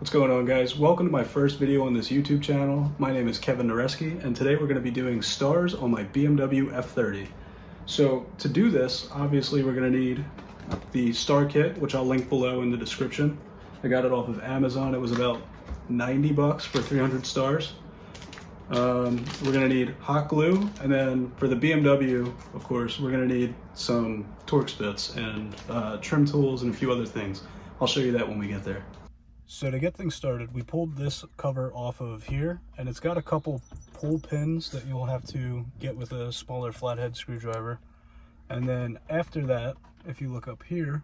What's going on, guys? Welcome to my first video on this YouTube channel. My name is Kevin Nareski, and today we're going to be doing stars on my BMW F30. So to do this, obviously we're going to need the star kit, which I'll link below in the description. I got it off of Amazon. It was about 90 bucks for 300 stars. We're going to need hot glue, and then for the BMW, of course, we're going to need some Torx bits and trim tools and a few other things. I'll show you that when we get there. So to get things started, we pulled this cover off of here, and it's got a couple pull pins that you'll have to get with a smaller flathead screwdriver. And then after that, if you look up here,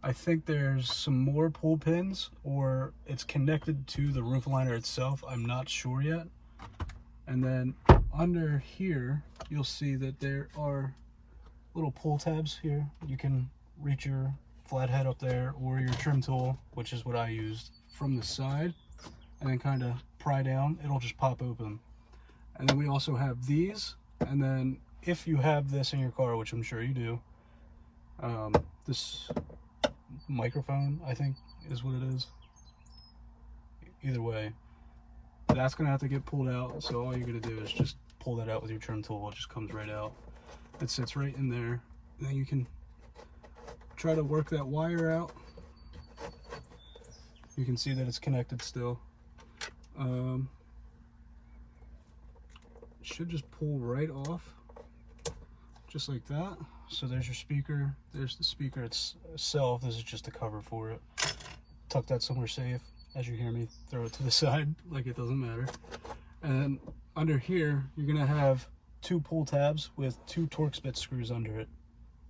I think there's some more pull pins, or it's connected to the roof liner itself. I'm not sure yet. And then under here, you'll see that there are little pull tabs here. You can reach your flathead up there or your trim tool, which is what I used, from the side, and then kind of pry down. It'll just pop open. And then we also have these, and then if you have this in your car, which I'm sure you do, this microphone, I think is what it is. Either way, that's gonna have to get pulled out, so all you're gonna do is just pull that out with your trim tool. It just comes right out. It sits right in there, and then you can try to work that wire out. You can see that it's connected still. It should just pull right off, just like that. So there's your speaker, there's the speaker itself. This is just a cover for it. Tuck that somewhere safe. As you hear me throw it to the side like it doesn't matter. And then under here, you're gonna have two pull tabs with two Torx bit screws under it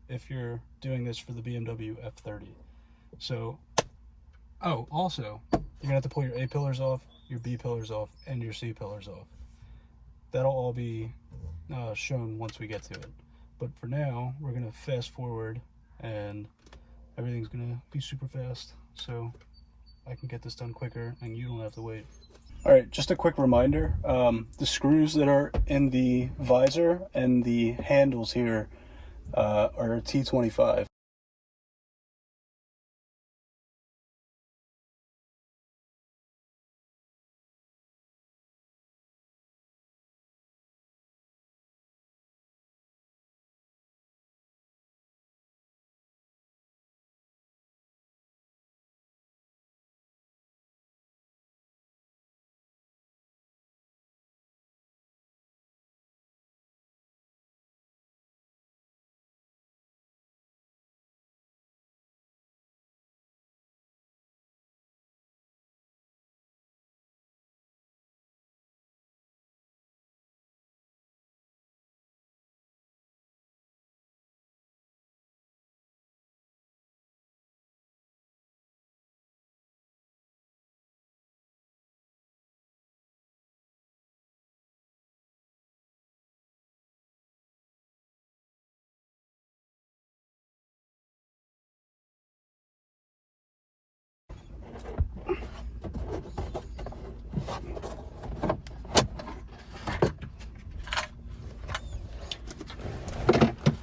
if you're doing this for the BMW F30. So, oh, also, you're gonna have to pull your A pillars off, your B pillars off, and your C pillars off. That'll all be shown once we get to it. But for now, we're gonna fast forward, and everything's gonna be super fast, so I can get this done quicker, and you don't have to wait. All right, just a quick reminder, the screws that are in the visor and the handles here are T25.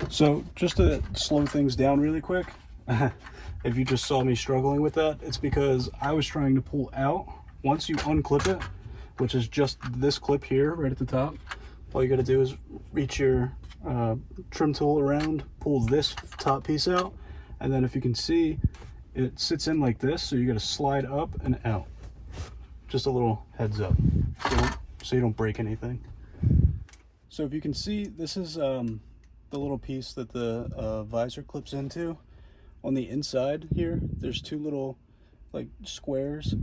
So just to slow things down really quick, if you just saw me struggling with that, it's because I was trying to pull out. Once you unclip it, which is just this clip here right at the top, all you got to do is reach your trim tool around, pull this top piece out, and then if you can see, it sits in like this, so you got to slide up and out. Just a little heads up, so you don't break anything. So if you can see, this is the little piece that the visor clips into. On the inside here, there's two little like squares.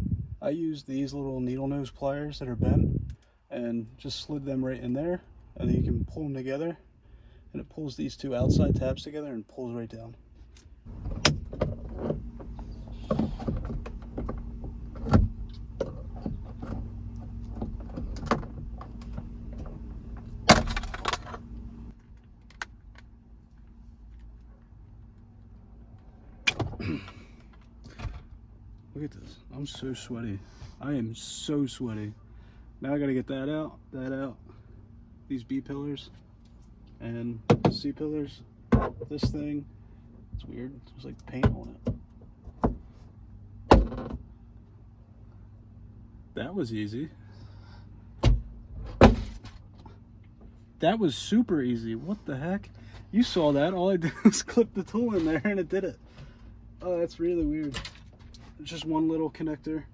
I used these little needle nose pliers that are bent and just slid them right in there, and then you can pull them together, and it pulls these two outside tabs together and pulls right down. Look at this. I'm so sweaty. I am so sweaty. Now I gotta get that out, these B pillars, and C pillars. This thing, it's weird. There's like paint on it. That was easy. That was super easy. What the heck? You saw that. All I did was clip the tool in there and it did it. Oh, that's really weird. It's just one little connector.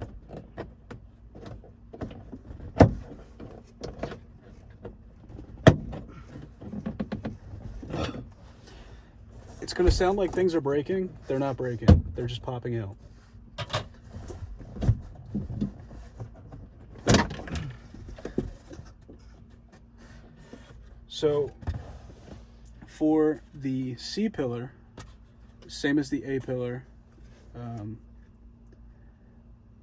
It's gonna sound like things are breaking. They're not breaking. They're just popping out. So for the C pillar, same as the A pillar,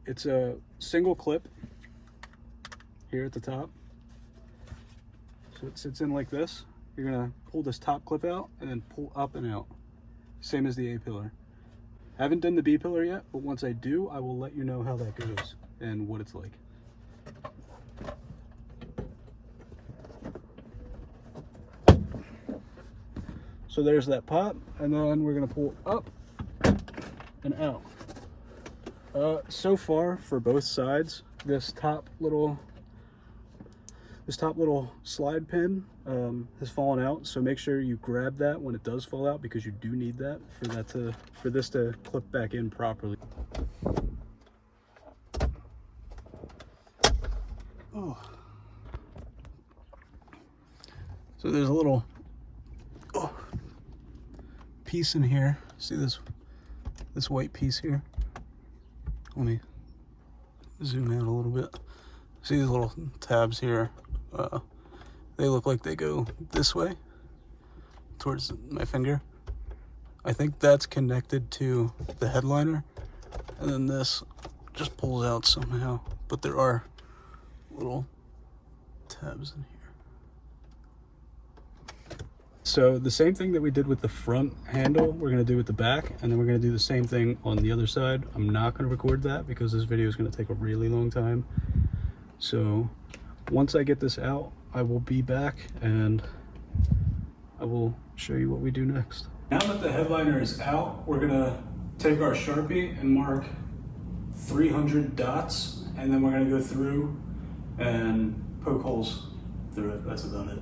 it's a single clip here at the top. So it sits in like this. You're gonna pull this top clip out and then pull up and out. Same as the A pillar. I haven't done the B pillar yet, but once I do, I will let you know how that goes and what it's like. So there's that pop, and then we're gonna pull up and out. So far for both sides, this top little slide pin has fallen out. So make sure you grab that when it does fall out, because you do need that for this to clip back in properly. Oh. So there's a little piece in here. See this white piece here? Let me zoom out a little bit. See these little tabs here? They look like they go this way towards my finger. I think that's connected to the headliner, and then this just pulls out somehow, but there are little tabs in here. So the same thing that we did with the front handle, we're going to do with the back, and then we're going to do the same thing on the other side. I'm not going to record that because this video is going to take a really long time. So once I get this out, I will be back and I will show you what we do next. Now that the headliner is out, we're going to take our Sharpie and mark 300 dots, and then we're going to go through and poke holes through it. That's about it.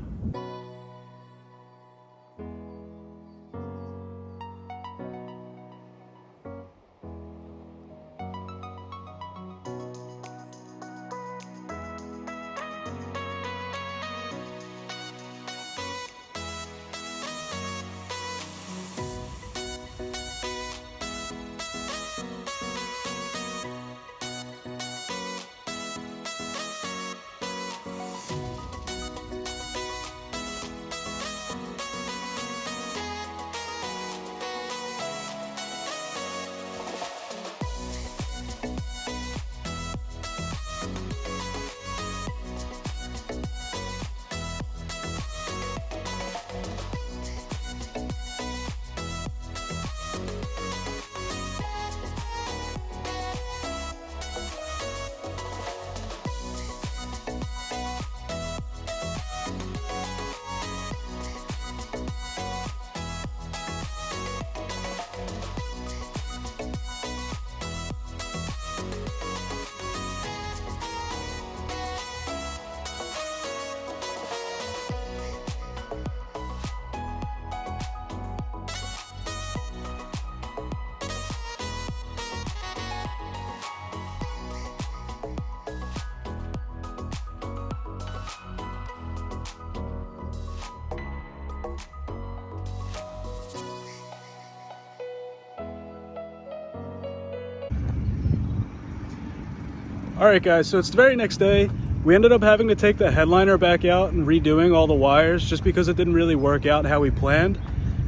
All right guys, so it's the very next day. We ended up having to take the headliner back out and redoing all the wires just because it didn't really work out how we planned.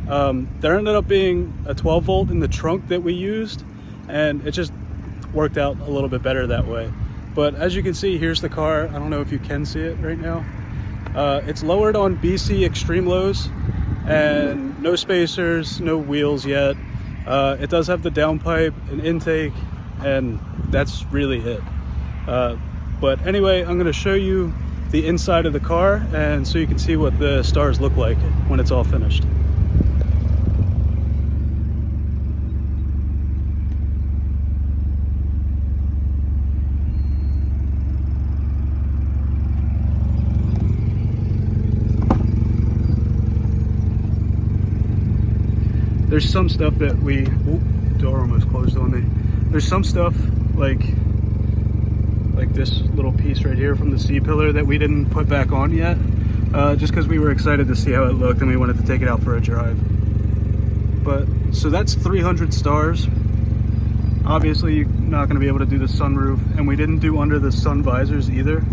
There ended up being a 12 volt in the trunk that we used, and it just worked out a little bit better that way. But as you can see, here's the car. I don't know if you can see it right now. It's lowered on BC extreme lows and no spacers, no wheels yet. It does have the downpipe and intake, and that's really it. But anyway, I'm going to show you the inside of the car, and so you can see what the stars look like when it's all finished. there's some stuff that we, door almost closed on me. There's some stuff like this little piece right here from the C-pillar that we didn't put back on yet, just because we were excited to see how it looked and we wanted to take it out for a drive. But so that's 300 stars. Obviously you're not going to be able to do the sunroof, and we didn't do under the sun visors either,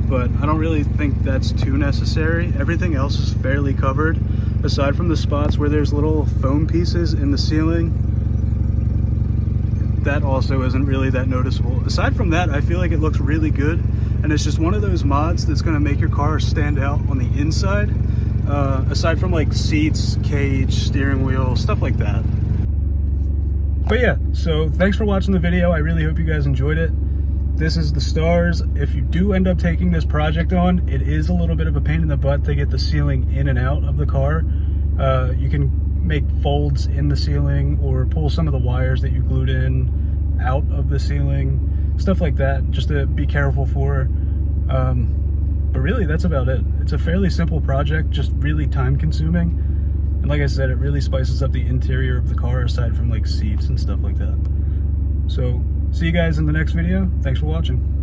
but I don't really think that's too necessary. Everything else is fairly covered, aside from the spots where there's little foam pieces in the ceiling. That also isn't really that noticeable. Aside from that, I feel like it looks really good, and it's just one of those mods that's going to make your car stand out on the inside, aside from like seats, cage, steering wheel, stuff like that. But yeah, so thanks for watching the video. I really hope you guys enjoyed it. This is the stars. If you do end up taking this project on, it is a little bit of a pain in the butt to get the ceiling in and out of the car. You can make folds in the ceiling or pull some of the wires that you glued in out of the ceiling, stuff like that, just to be careful for. But really, that's about it. It's a fairly simple project, just really time consuming. And like I said, it really spices up the interior of the car, aside from like seats and stuff like that. So see you guys in the next video. Thanks for watching.